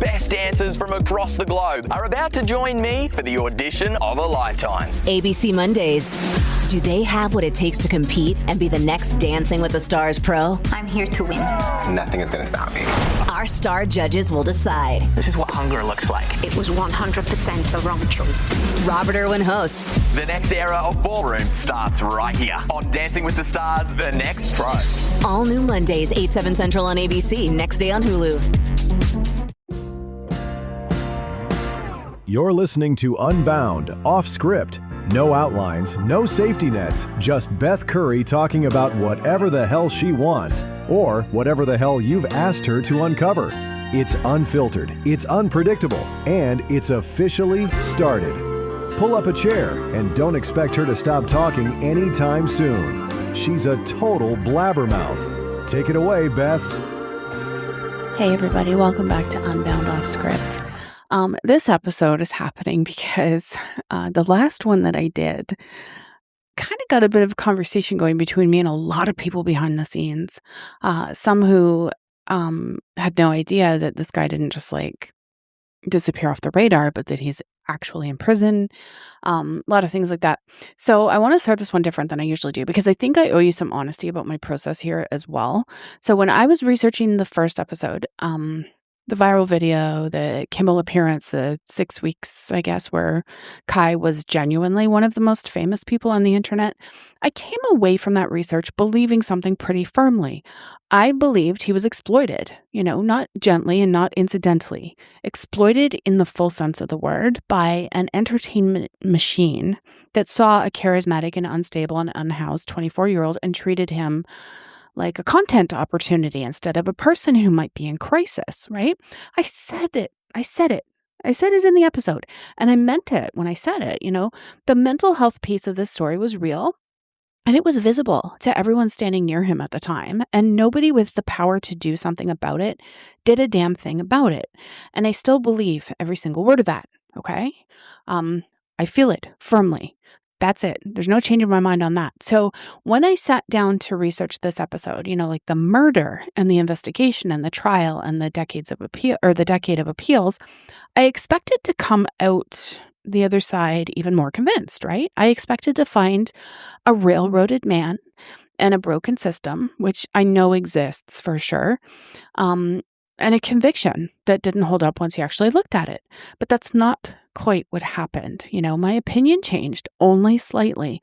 best dancers from across the globe are about to join me for the audition of a lifetime. ABC Mondays. Do they have what it takes to compete and be the next Dancing with the Stars pro? I'm here to win. Nothing is going to stop me. Our star judges will decide. This is what hunger looks like. It was 100% a wrong choice. Robert Irwin hosts. The next era of ballroom starts right here on Dancing with the Stars, The Next Pro. All new Mondays, 8, 7 Central on ABC, next day on Hulu. You're listening to Unbound, off script. No outlines, no safety nets, just Beth Curry talking about whatever the hell she wants, or whatever the hell you've asked her to uncover. It's unfiltered, it's unpredictable, and it's officially started. Pull up a chair and don't expect her to stop talking anytime soon. She's a total blabbermouth. Take it away, Beth. Hey everybody, welcome back to Unbound Off Script. This episode is happening because the last one that I did kind of got a bit of a conversation going between me and a lot of people behind the scenes. Some who had no idea that this guy didn't just like disappear off the radar, but that he's actually in prison. A lot of things like that. So I want to start this one different than I usually do because I think I owe you some honesty about my process here as well. So when I was researching the first episode, the viral video, the Kimmel appearance, the 6 weeks, I guess, where Kai was genuinely one of the most famous people on the internet, I came away from that research believing something pretty firmly. I believed he was exploited, not gently and not incidentally, exploited in the full sense of the word by an entertainment machine that saw a charismatic and unstable and unhoused 24-year-old and treated him like a content opportunity instead of a person who might be in crisis, right? I said it in the episode, and I meant it when I said it. The mental health piece of this story was real, and it was visible to everyone standing near him at the time, and nobody with the power to do something about it did a damn thing about it. And I still believe every single word of that, okay? I feel it firmly. That's it. There's no change in my mind on that. So when I sat down to research this episode, like the murder and the investigation and the trial and the decade of appeals, I expected to come out the other side even more convinced, right? I expected to find a railroaded man and a broken system, which I know exists for sure, and a conviction that didn't hold up once you actually looked at it. But that's not quite what happened. My opinion changed only slightly,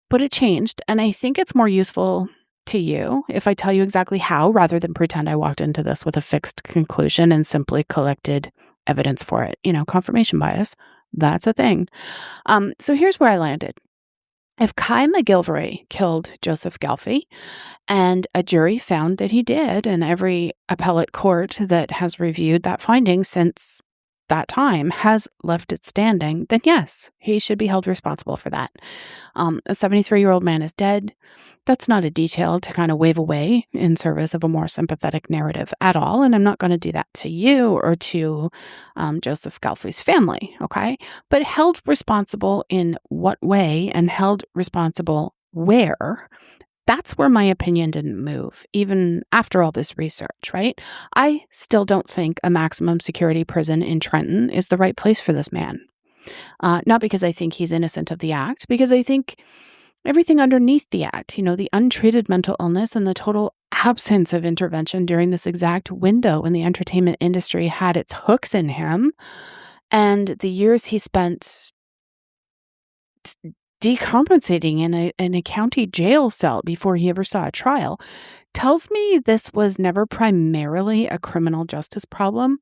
but it changed. And I think it's more useful to you if I tell you exactly how, rather than pretend I walked into this with a fixed conclusion and simply collected evidence for it. Confirmation bias, that's a thing. So here's where I landed. If Kai McGilvray killed Joseph Gelfi, and a jury found that he did, and every appellate court that has reviewed that finding since that time has left it standing, then yes, he should be held responsible for that. A 73-year-old man is dead. That's not a detail to kind of wave away in service of a more sympathetic narrative at all, and I'm not going to do that to you or to Joseph Gelfi's family, okay? But held responsible in what way and held responsible where? That's where my opinion didn't move, even after all this research, right? I still don't think a maximum security prison in Trenton is the right place for this man. Not because I think he's innocent of the act, because I think everything underneath the act, the untreated mental illness and the total absence of intervention during this exact window when the entertainment industry had its hooks in him, and the years he spent decompensating in a county jail cell before he ever saw a trial, tells me this was never primarily a criminal justice problem.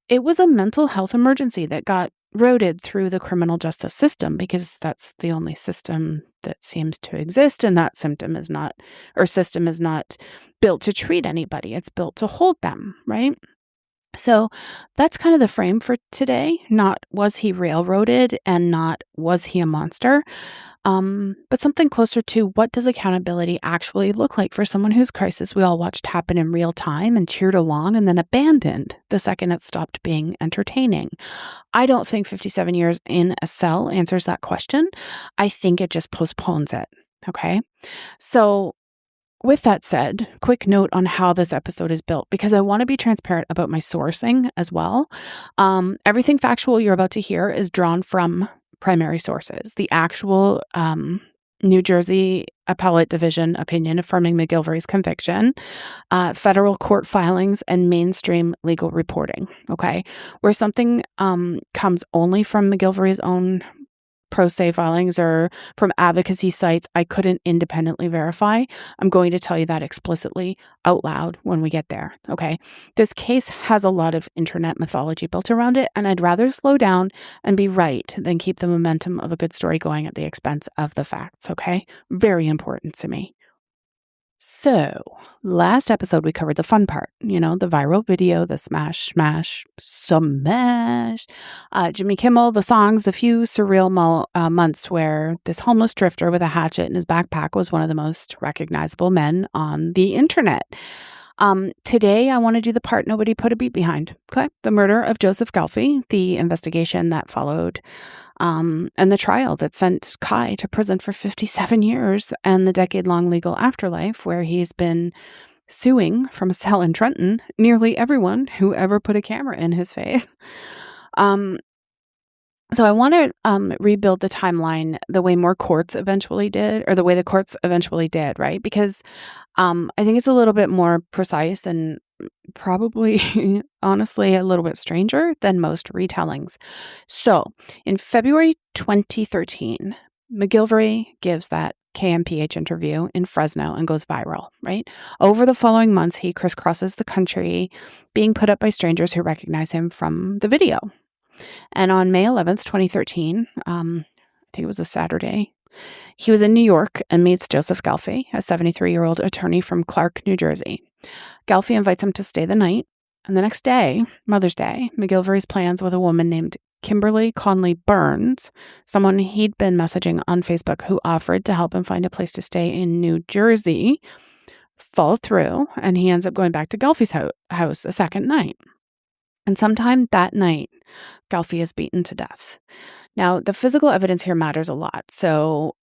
It was a mental health emergency that got routed through the criminal justice system because that's the only system that seems to exist, and that system is not built to treat anybody. It's built to hold them, right? So that's kind of the frame for today. Not was he railroaded and not was he a monster, but something closer to what does accountability actually look like for someone whose crisis we all watched happen in real time and cheered along and then abandoned the second it stopped being entertaining. I don't think 57 years in a cell answers that question. I think it just postpones it. Okay. So with that said, quick note on how this episode is built, because I want to be transparent about my sourcing as well. Everything factual you're about to hear is drawn from primary sources. The actual New Jersey Appellate Division opinion affirming McGilvery's conviction, federal court filings, and mainstream legal reporting. Okay, where something comes only from McGilvery's own pro se filings or from advocacy sites I couldn't independently verify, I'm going to tell you that explicitly out loud when we get there. Okay, this case has a lot of internet mythology built around it, and I'd rather slow down and be right than keep the momentum of a good story going at the expense of the facts. Okay, very important to me. So, last episode we covered the fun part, the viral video, the smash, Jimmy Kimmel, the songs, the few surreal months where this homeless drifter with a hatchet in his backpack was one of the most recognizable men on the internet. Today, I want to do the part nobody put a beat behind. Okay, the murder of Joseph Gelfi, the investigation that followed, and the trial that sent Kai to prison for 57 years, and the decade-long legal afterlife where he's been suing from a cell in Trenton nearly everyone who ever put a camera in his face. So I want to rebuild the timeline the way the courts eventually did, right? Because I think it's a little bit more precise and probably, honestly, a little bit stranger than most retellings. So in February 2013, McGilvery gives that KMPH interview in Fresno and goes viral, right? Over the following months, he crisscrosses the country, being put up by strangers who recognize him from the video. And on May 11th, 2013, I think it was a Saturday, he was in New York and meets Joseph Gelfi, a 73-year-old attorney from Clark, New Jersey. Gelfi invites him to stay the night. And the next day, Mother's Day, McGilvery's plans with a woman named Kimberly Conley Burns, someone he'd been messaging on Facebook who offered to help him find a place to stay in New Jersey, fall through, and he ends up going back to Gelfi's house a second night. And sometime that night, Gelfi is beaten to death. Now, the physical evidence here matters a lot, so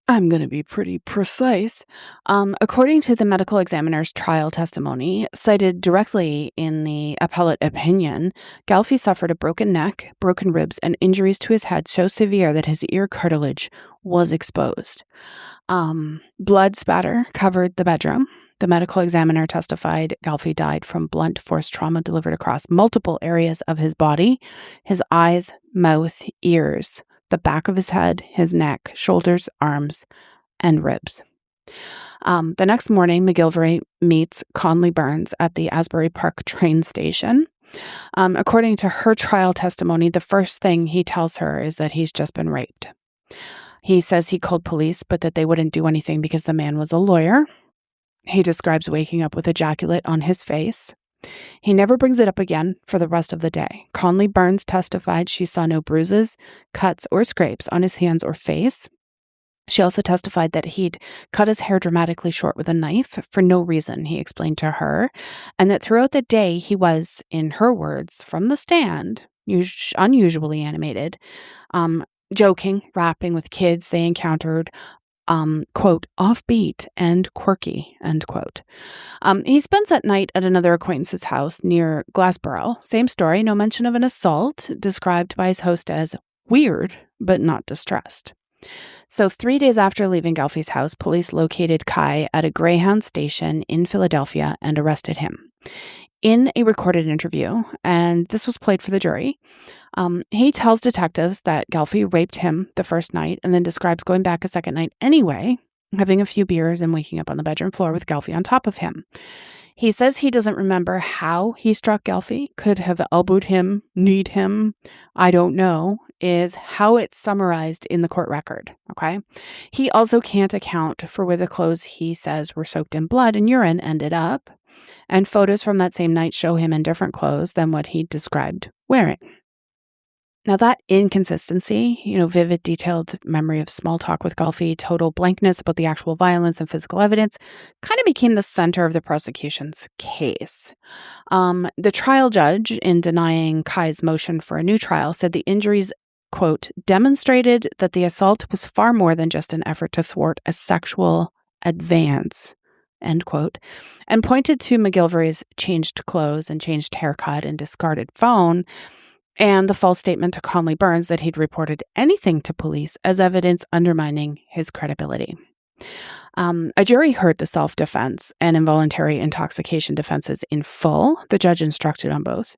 I'm going to be pretty precise. According to the medical examiner's trial testimony, cited directly in the appellate opinion, Gelfi suffered a broken neck, broken ribs, and injuries to his head so severe that his ear cartilage was exposed. Blood spatter covered the bedroom. The medical examiner testified Gelfi died from blunt force trauma delivered across multiple areas of his body, his eyes, mouth, ears, the back of his head, his neck, shoulders, arms, and ribs. The next morning, McGilvery meets Conley Burns at the Asbury Park train station. According to her trial testimony, the first thing he tells her is that he's just been raped. He says he called police, but that they wouldn't do anything because the man was a lawyer. He describes waking up with ejaculate on his face. He never brings it up again for the rest of the day. Conley Burns testified she saw no bruises, cuts, or scrapes on his hands or face. She also testified that he'd cut his hair dramatically short with a knife for no reason, he explained to her, and that throughout the day he was, in her words, from the stand, unusually animated, joking, rapping with kids they encountered, quote, offbeat and quirky, end quote. He spends that night at another acquaintance's house near Glassboro. Same story, no mention of an assault, described by his host as weird, but not distressed. So 3 days after leaving Gelfi's house, police located Kai at a Greyhound station in Philadelphia and arrested him. In a recorded interview, and this was played for the jury, he tells detectives that Gelfi raped him the first night and then describes going back a second night anyway, having a few beers and waking up on the bedroom floor with Gelfi on top of him. He says he doesn't remember how he struck Gelfi, could have elbowed him, kneed him, I don't know, is how it's summarized in the court record, okay? He also can't account for where the clothes he says were soaked in blood and urine ended up, and photos from that same night show him in different clothes than what he described wearing. Now that inconsistency, vivid, detailed memory of small talk with Gelfi, total blankness about the actual violence and physical evidence, kind of became the center of the prosecution's case. The trial judge, in denying Kai's motion for a new trial, said the injuries, quote, demonstrated that the assault was far more than just an effort to thwart a sexual advance, end quote, and pointed to McGilvery's changed clothes and changed haircut and discarded phone and the false statement to Conley Burns that he'd reported anything to police as evidence undermining his credibility. A jury heard the self-defense and involuntary intoxication defenses in full. The judge instructed on both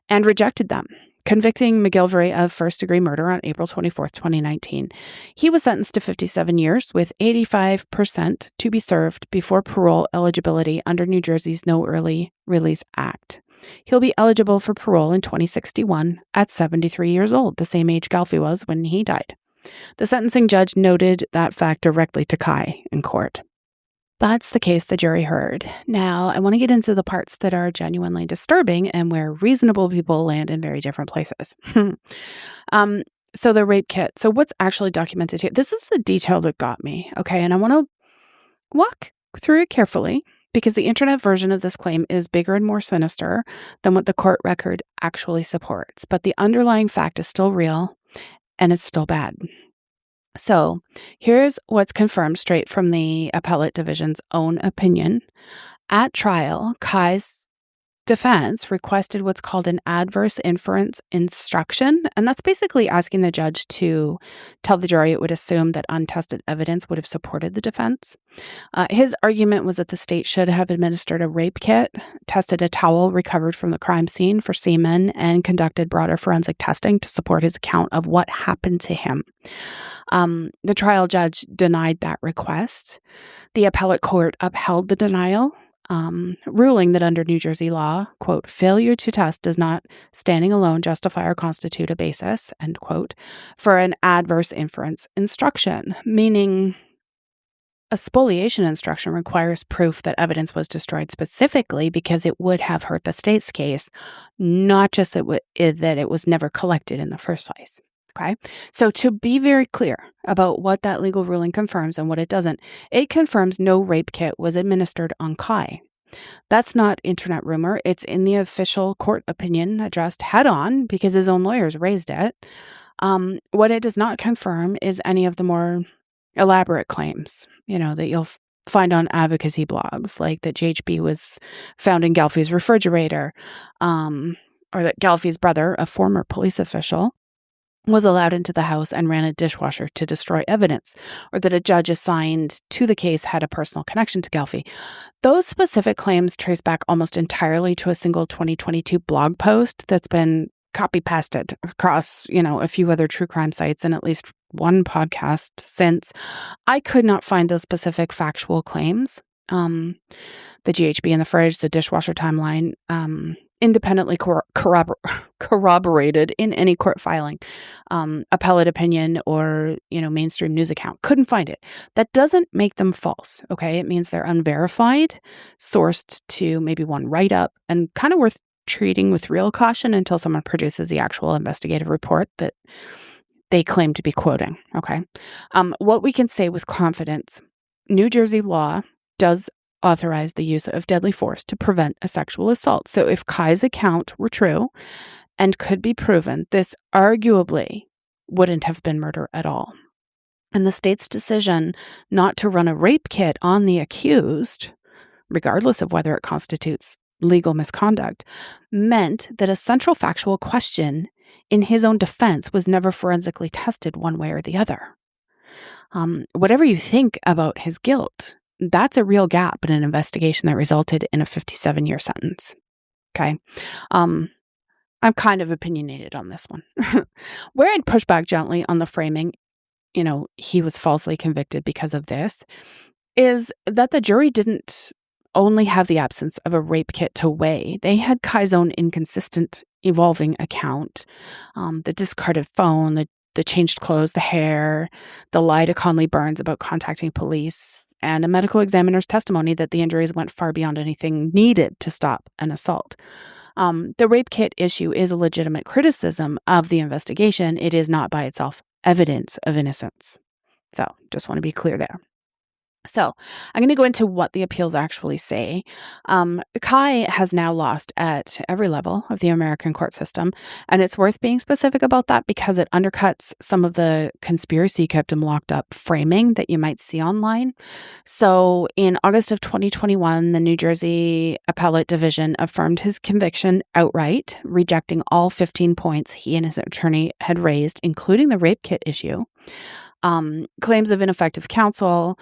and rejected them, convicting McGilvery of first-degree murder on April 24th, 2019. He was sentenced to 57 years with 85% to be served before parole eligibility under New Jersey's No Early Release Act. He'll be eligible for parole in 2061 at 73 years old, the same age Gelfie was when he died. The sentencing judge noted that fact directly to Kai in court. That's the case the jury heard. Now, I want to get into the parts that are genuinely disturbing and where reasonable people land in very different places. So the rape kit. So what's actually documented here? This is the detail that got me, okay? And I want to walk through it carefully because the internet version of this claim is bigger and more sinister than what the court record actually supports. But the underlying fact is still real and it's still bad. So here's what's confirmed straight from the appellate division's own opinion. At trial, Kai's defense requested what's called an adverse inference instruction. And that's basically asking the judge to tell the jury it would assume that untested evidence would have supported the defense. His argument was that the state should have administered a rape kit, tested a towel recovered from the crime scene for semen, and conducted broader forensic testing to support his account of what happened to him. The trial judge denied that request. The appellate court upheld the denial, ruling that under New Jersey law, quote, failure to test does not standing alone justify or constitute a basis, end quote, for an adverse inference instruction, meaning a spoliation instruction requires proof that evidence was destroyed specifically because it would have hurt the state's case, not just that it was never collected in the first place. Okay, so to be very clear about what that legal ruling confirms and what it doesn't, it confirms no rape kit was administered on Kai. That's not internet rumor. It's in the official court opinion addressed head on because his own lawyers raised it. What it does not confirm is any of the more elaborate claims, that you'll find on advocacy blogs, like that GHB was found in Gelfie's refrigerator, or that Gelfie's brother, a former police official, was allowed into the house and ran a dishwasher to destroy evidence, or that a judge assigned to the case had a personal connection to Gelfie. Those specific claims trace back almost entirely to a single 2022 blog post that's been copy-pasted across, a few other true crime sites and at least one podcast since. I could not find those specific factual claims. The GHB in the fridge, the dishwasher timeline, independently corroborated in any court filing, appellate opinion, or mainstream news account. Couldn't find it. That doesn't make them false. Okay, it means they're unverified, sourced to maybe one write-up, and kind of worth treating with real caution until someone produces the actual investigative report that they claim to be quoting. Okay, what we can say with confidence: New Jersey law does authorize the use of deadly force to prevent a sexual assault. So if Kai's account were true and could be proven, this arguably wouldn't have been murder at all. And the state's decision not to run a rape kit on the accused, regardless of whether it constitutes legal misconduct, meant that a central factual question in his own defense was never forensically tested one way or the other. Whatever you think about his guilt, that's a real gap in an investigation that resulted in a 57-year sentence. Okay. I'm kind of opinionated on this one. Where I'd push back gently on the framing, he was falsely convicted because of this, is that the jury didn't only have the absence of a rape kit to weigh. They had Kai's own inconsistent, evolving account, the discarded phone, the changed clothes, the hair, the lie to Conley Burns about contacting police, and a medical examiner's testimony that the injuries went far beyond anything needed to stop an assault. The rape kit issue is a legitimate criticism of the investigation. It is not by itself evidence of innocence. So just want to be clear there. So I'm going to go into what the appeals actually say. Kai has now lost at every level of the American court system, and it's worth being specific about that because it undercuts some of the conspiracy kept him locked up framing that you might see online. So in August of 2021, the New Jersey Appellate Division affirmed his conviction outright, rejecting all 15 points he and his attorney had raised, including the rape kit issue, claims of ineffective counsel,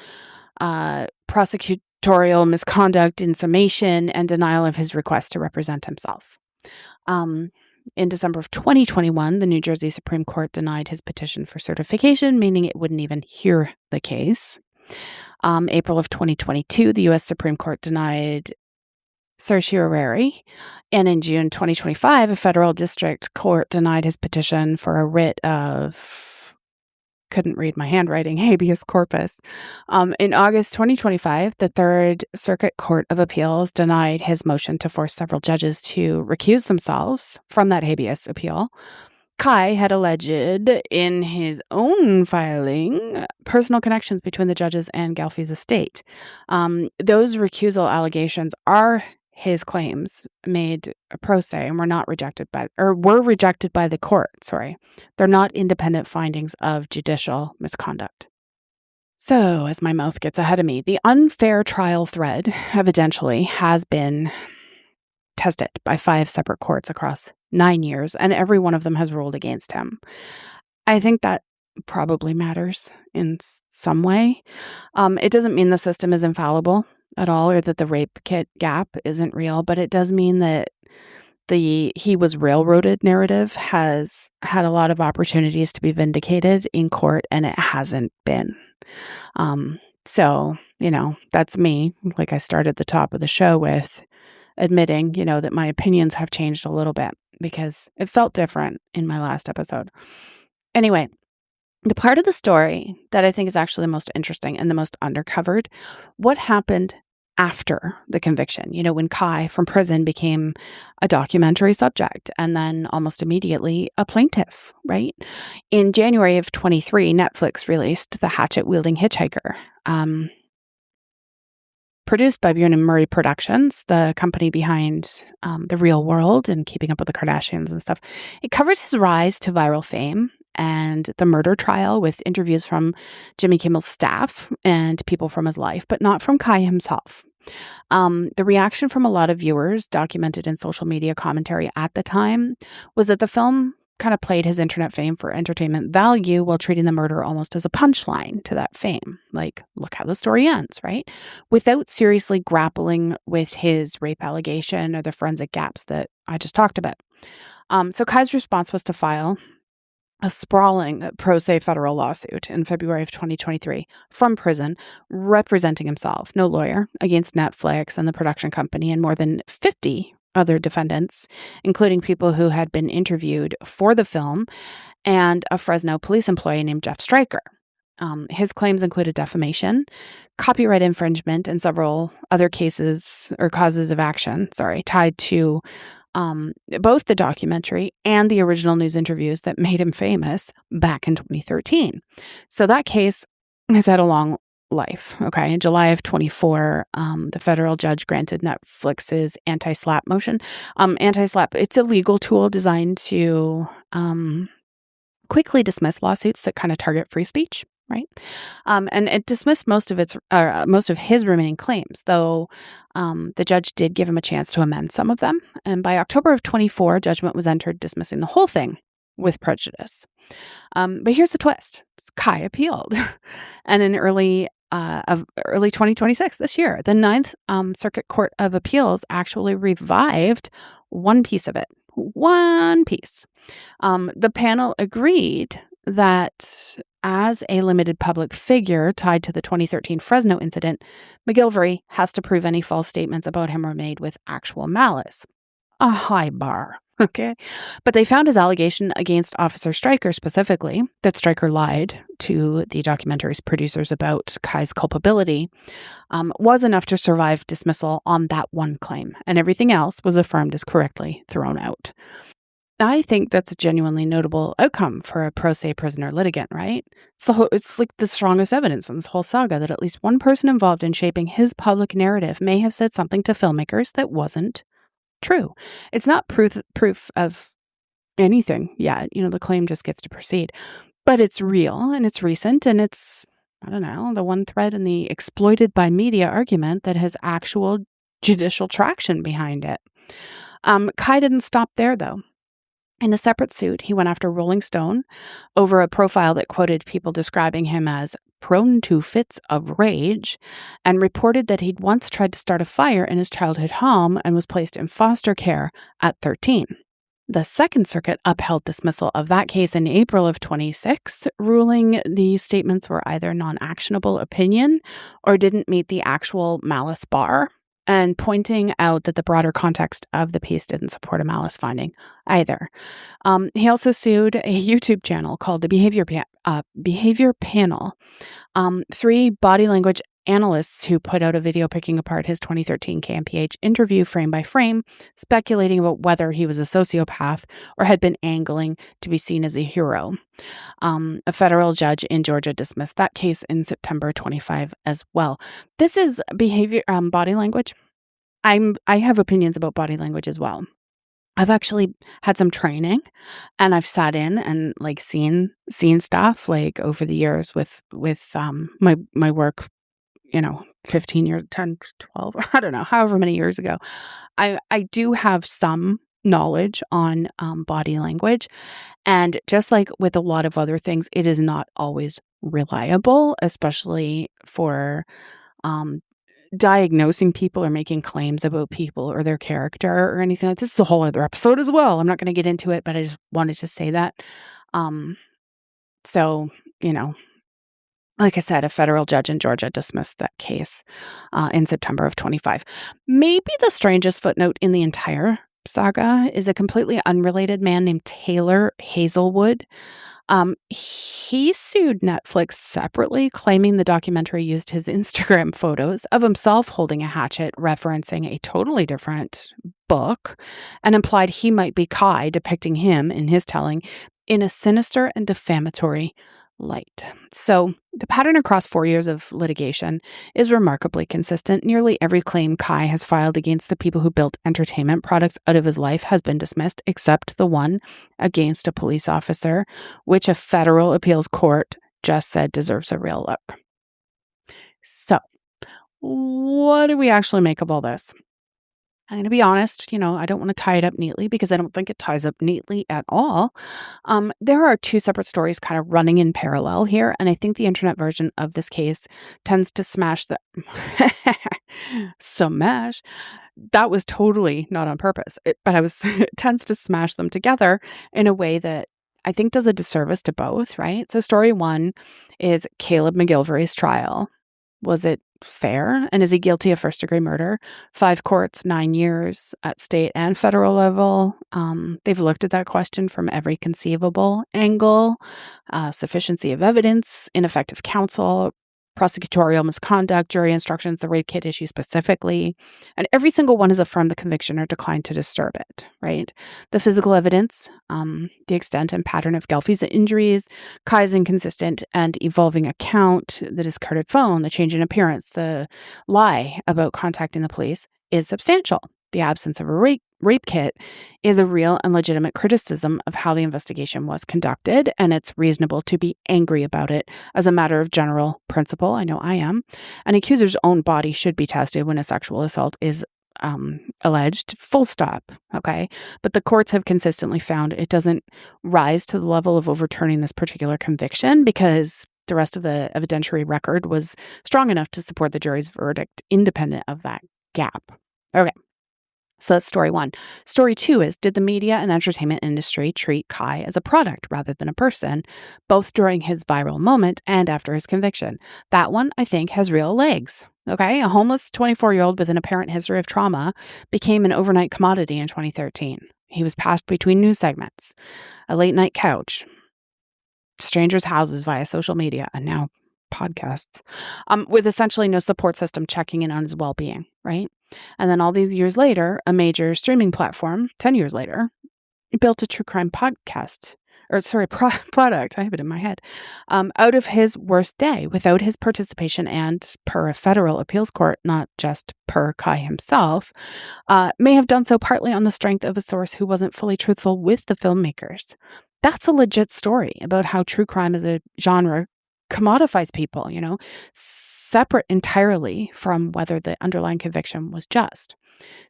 prosecutorial misconduct in summation, and denial of his request to represent himself. In December of 2021, the New Jersey Supreme Court denied his petition for certification, meaning it wouldn't even hear the case. April of 2022, the U.S. Supreme Court denied certiorari, and in June 2025, a federal district court denied his petition for a writ of couldn't read my handwriting, habeas corpus. In August 2025, the Third Circuit Court of Appeals denied his motion to force several judges to recuse themselves from that habeas appeal. Kai had alleged in his own filing personal connections between the judges and Galfie's estate. Those recusal allegations are his claims made pro se and were rejected by the court. They're not independent findings of judicial misconduct. So, as my mouth gets ahead of me, the unfair trial thread evidentially has been tested by 5 separate courts across 9 years, and every one of them has ruled against him. I think that probably matters in some way. It doesn't mean the system is infallible at all, or that the rape kit gap isn't real, but it does mean that the he was railroaded narrative has had a lot of opportunities to be vindicated in court, and it hasn't been. So, that's me. Like I started the top of the show with admitting, that my opinions have changed a little bit because it felt different in my last episode. Anyway, the part of the story that I think is actually the most interesting and the most undercovered, what happened after the conviction, when Kai from prison became a documentary subject and then almost immediately a plaintiff, right? In January of 23, Netflix released The Hatchet-Wielding Hitchhiker, produced by Bjorn and Murray Productions, the company behind The Real World and Keeping Up with the Kardashians and stuff. It covers his rise to viral fame and the murder trial with interviews from Jimmy Kimmel's staff and people from his life, but not from Kai himself. The reaction from a lot of viewers, documented in social media commentary at the time, was that the film kind of played his internet fame for entertainment value while treating the murder almost as a punchline to that fame. Like, look how the story ends, right? Without seriously grappling with his rape allegation or the forensic gaps that I just talked about. So Kai's response was to file a sprawling pro se federal lawsuit in February of 2023 from prison, representing himself, no lawyer, against Netflix and the production company and more than 50 other defendants, including people who had been interviewed for the film and a Fresno police employee named Jeff Stryker. His claims included defamation, copyright infringement, and several other cases or causes of action, tied to both the documentary and the original news interviews that made him famous back in 2013. So that case has had a long life. Okay. In July of 24, the federal judge granted Netflix's anti-SLAPP motion. Anti-SLAPP, it's a legal tool designed to quickly dismiss lawsuits that kind of target free speech. Right. And it dismissed most of his remaining claims, though the judge did give him a chance to amend some of them. And by October of 24, judgment was entered dismissing the whole thing with prejudice. But here's the twist. Kai appealed. And in early 2026, this year, the Ninth Circuit Court of Appeals actually revived one piece of it. One piece. The panel agreed that as a limited public figure tied to the 2013 Fresno incident, McGilvery has to prove any false statements about him were made with actual malice. A high bar, okay? But they found his allegation against Officer Stryker specifically, that Stryker lied to the documentary's producers about Kai's culpability, was enough to survive dismissal on that one claim, and everything else was affirmed as correctly thrown out. I think that's a genuinely notable outcome for a pro se prisoner litigant, right? It's like the strongest evidence in this whole saga that at least one person involved in shaping his public narrative may have said something to filmmakers that wasn't true. It's not proof of anything yet. The claim just gets to proceed. But it's real and it's recent and it's, I don't know, the one thread in the exploited by media argument that has actual judicial traction behind it. Kai didn't stop there, though. In a separate suit, he went after Rolling Stone over a profile that quoted people describing him as prone to fits of rage and reported that he'd once tried to start a fire in his childhood home and was placed in foster care at 13. The Second Circuit upheld dismissal of that case in April of 26, ruling the statements were either non-actionable opinion or didn't meet the actual malice bar, and pointing out that the broader context of the piece didn't support a malice finding either. He also sued a YouTube channel called the Behavior Panel. 3 body language analysts who put out a video picking apart his 2013 KMPH interview frame by frame, speculating about whether he was a sociopath or had been angling to be seen as a hero. A federal judge in Georgia dismissed that case in September 25 as well. This is body language. I have opinions about body language as well. I've actually had some training and I've sat in and seen stuff over the years with my work, 15 years, 10, 12, I don't know, however many years ago. I do have some knowledge on body language. And just like with a lot of other things, it is not always reliable, especially for diagnosing people or making claims about people or their character or anything like this. Is a whole other episode as well. I'm not going to get into it, but I just wanted to say that. Like I said, a federal judge in Georgia dismissed that case in September of 25. Maybe the strangest footnote in the entire saga is a completely unrelated man named Taylor Hazelwood. He sued Netflix separately, claiming the documentary used his Instagram photos of himself holding a hatchet, referencing a totally different book, and implied he might be Kai, depicting him in his telling in a sinister and defamatory light. So the pattern across 4 years of litigation is remarkably consistent. Nearly every claim Kai has filed against the people who built entertainment products out of his life has been dismissed, except the one against a police officer, which a federal appeals court just said deserves a real look. So what do we actually make of all this? I'm going to be honest, I don't want to tie it up neatly because I don't think it ties up neatly at all. There are 2 separate stories kind of running in parallel here, and I think the internet version of this case tends to smash the... Smash? That was totally not on purpose, but it tends to smash them together in a way that I think does a disservice to both, right? So story 1 is Caleb McGilvery's trial. Was it fair? And is he guilty of first-degree murder? 5 courts, 9 years at state and federal level. They've looked at that question from every conceivable angle. Sufficiency of evidence, ineffective counsel, prosecutorial misconduct, jury instructions, the rape kit issue specifically. And every single one has affirmed the conviction or declined to disturb it, right? The physical evidence, the extent and pattern of Gelfie's injuries, Kai's inconsistent and evolving account, the discarded phone, the change in appearance, the lie about contacting the police is substantial. The absence of a rape kit is a real and legitimate criticism of how the investigation was conducted, and it's reasonable to be angry about it as a matter of general principle. I know I am. An accuser's own body should be tested when a sexual assault is alleged, full stop, okay? But the courts have consistently found it doesn't rise to the level of overturning this particular conviction because the rest of the evidentiary record was strong enough to support the jury's verdict independent of that gap. Okay. So that's story 1. Story 2 is, did the media and entertainment industry treat Kai as a product rather than a person, both during his viral moment and after his conviction? That one, I think, has real legs. Okay, a homeless 24-year-old with an apparent history of trauma became an overnight commodity in 2013. He was passed between news segments, a late-night couch, strangers' houses via social media, and now podcasts, with essentially no support system checking in on his well-being, right? And then all these years later, a major streaming platform, 10 years later, built a true crime product, I have it in my head, out of his worst day without his participation and per a federal appeals court, not just per Kai himself, may have done so partly on the strength of a source who wasn't fully truthful with the filmmakers. That's a legit story about how true crime as a genre commodifies people, separate entirely from whether the underlying conviction was just.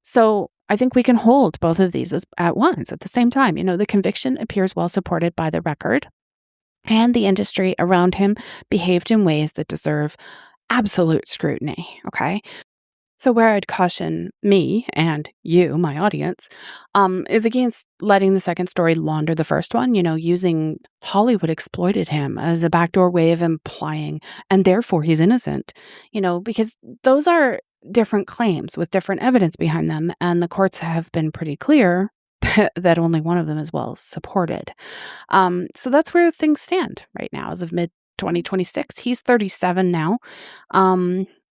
So I think we can hold both of these at once at the same time. The conviction appears well supported by the record, and the industry around him behaved in ways that deserve absolute scrutiny. Okay. So where I'd caution me and you, my audience, is against letting the second story launder the first one, using Hollywood exploited him as a backdoor way of implying, and therefore he's innocent, because those are different claims with different evidence behind them. And the courts have been pretty clear that only one of them is well supported. So that's where things stand right now as of mid-2026. He's 37 now.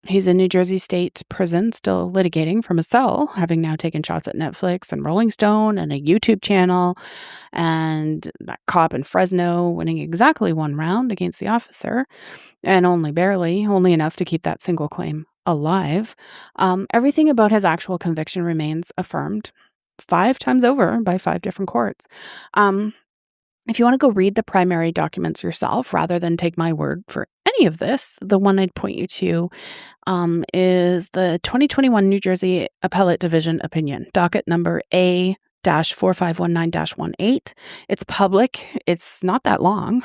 He's in New Jersey State Prison, still litigating from a cell, having now taken shots at Netflix and Rolling Stone and a YouTube channel, and that cop in Fresno winning exactly one round against the officer, and only enough to keep that single claim alive. Everything about his actual conviction remains affirmed 5 times over by 5 different courts. If you want to go read the primary documents yourself, rather than take my word for any of this, the one I'd point you to is the 2021 New Jersey Appellate Division opinion, docket number A-4519-18. It's public. It's not that long.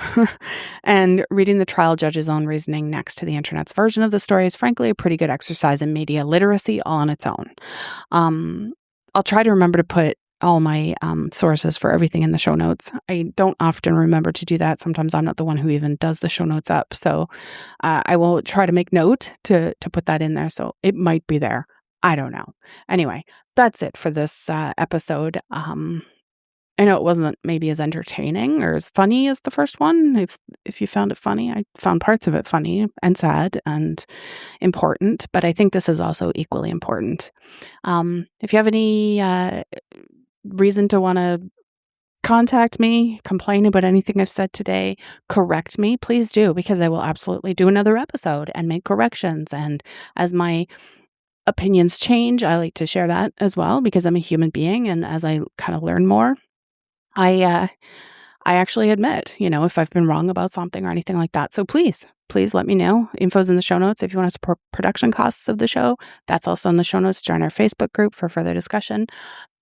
And reading the trial judge's own reasoning next to the internet's version of the story is frankly a pretty good exercise in media literacy all on its own. I'll try to remember to put all my sources for everything in the show notes. I don't often remember to do that. Sometimes I'm not the one who even does the show notes up. So I will try to make note to put that in there. So it might be there. I don't know. Anyway, that's it for this episode. I know it wasn't maybe as entertaining or as funny as the first one. If you found it funny, I found parts of it funny and sad and important. But I think this is also equally important. If you have any reason to want to contact me, complain about anything I've said today, correct me, please do, because I will absolutely do another episode and make corrections. And as my opinions change, I like to share that as well, because I'm a human being. And as I kind of learn more, I actually admit, if I've been wrong about something or anything like that. So please let me know. Info's in the show notes. If you want to support production costs of the show, that's also in the show notes. Join our Facebook group for further discussion.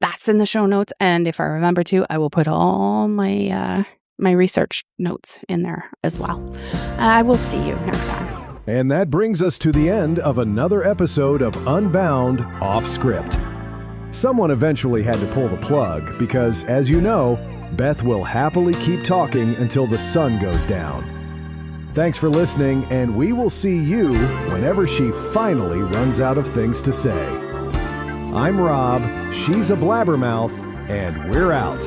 That's in the show notes. And if I remember to, I will put all my my research notes in there as well. I will see you next time. And that brings us to the end of another episode of Unbound Off Script. Someone eventually had to pull the plug because, as you know, Beth will happily keep talking until the sun goes down. Thanks for listening, and we will see you whenever she finally runs out of things to say. I'm Rob, she's a blabbermouth, and we're out.